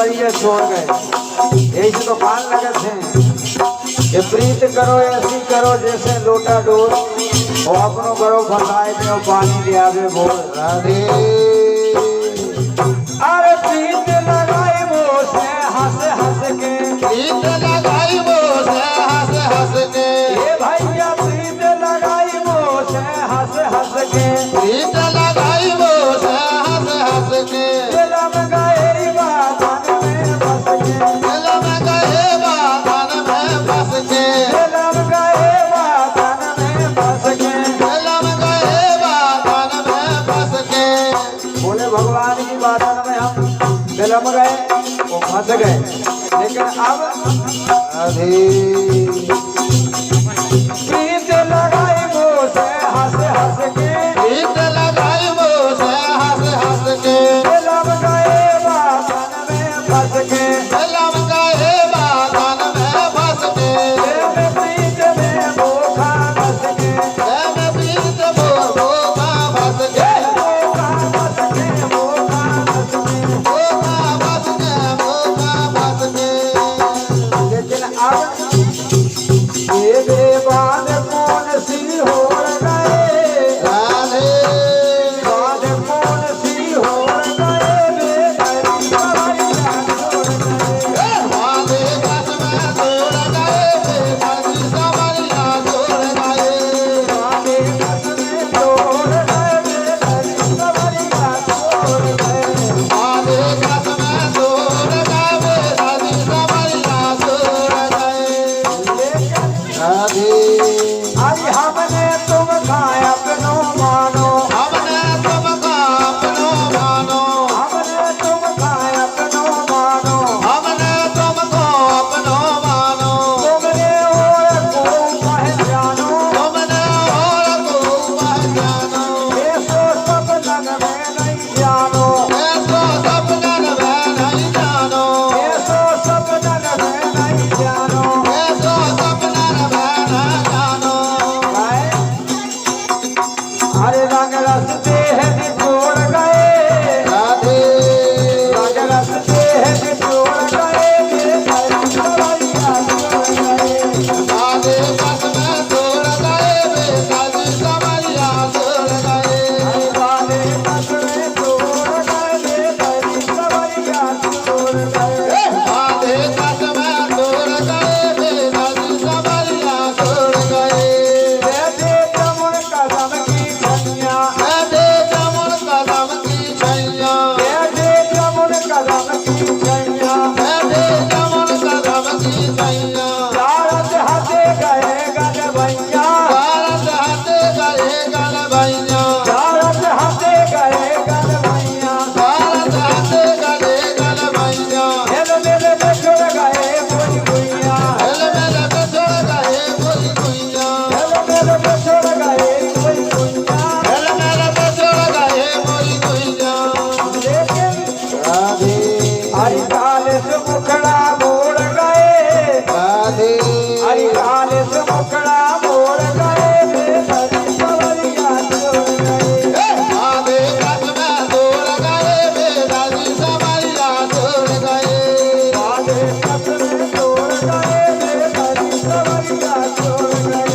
सवरिये छोड़ गए। यही से तो कान लगे थे कि प्रीत करो ऐसी करो जैसे लोटा डोर, और अपनों करो फसाए दे पानी दिया बे बोल। राधे अरे प्रीत लगाई वो से हंस हंस के, प्रीत लगाई वो से हंस हंस के, ये भैया प्रीत लगाई वो से हंस हंस के, प्रीत लगाई वो से हंस हंस के, दिल में गए बागन में बस के, दिल में गए बागन में बस के, दिल में गए बागन में बस के, दिल में गए बागन में बस के। बोले भगवान की बातन में हम दिलम गए वो फंस गए, लेकिन अब प्रीत लगाई वो से हंस हंस के, प्रीत लगाई वो से हंस हंस के, दिलम गए बागन में फंस के, दिल में गए बागन में बस के, प्रेम प्रीत में धोखा बस के, प्रेम प्रीत वो का बस के, धोखा बस के, धोखा बस के। वो का बस के, वो का बस के। लेकिन अब ये बेबाद कौन सी हो गए, राधे बात कौन सी हो गए, बेकरी सवरिया छोड़ गए, राधे बस में तोड़ गए, बेकरी सवरिया छोड़ गए, बाते बस में छोड़ गए, बेकरी सवरिया छोड़ गए। राधे बस में तोड़ गए, बेकरी सवरिया छोड़ गए। लेकिन राधे अरे हमने तुम खाया अपनो मानो, हमने तुमका अपनो मानो, हमने तुम खाया अपनो मानो, हमने तुमको अपनो मानो, तुमने और को पहचानो, तुमने और को पहचानो, ये सो सपनन में नहीं जानो, ऐसो सपनन में नहीं जानो, ये सो सपनन में नहीं जानो। ऐसो सपनन में न जानो। गाए, अरे रंग रस्ते है निचोड़ गए, राधे रंग रस्ते है निचोड़ गए, बेकरी सवरिया छोड़ गए, राधे बस में तोड़ गए, बेकरी सवरिया छोड़ गए, अरे वाले बस में छोड़ गए, बेकरी सवरिया छोड़ गए। राधे बस में तोड़ गए, बेकरी सवरिया छोड़ गए। बैठे कमर कदम की छनिया, बैठे जमुन कदम की छैया, बैठे कमर कदम की छनिया, बैठे जमुन कदम की छैया, चारत हाथे गए गन भैया, भारत हाथे गए गण भैया, चारत हाथे गए गन भैया, भारत हाथे गए गण भैया, हेल मेल में छोड़ गए कोई गुइया, हेल मेल पे छोड़ गए कोई गुइया, हेल मेल में छोड़ गए कोई गुइया। हेल मेल पे छोड़ गए कोई गुइया। लेकिन राधे हरि काल से मुखड़ा मोड़ गए, राधे हरि काल से मुखड़ा मोड़ गए, बेकरी सवरिया छोड़ गए, राधे बस में तोड़ गए, बेकरी सवरिया छोड़ गए, बाले बस में छोड़ गए, बेकरी सवरिया छोड़ गए।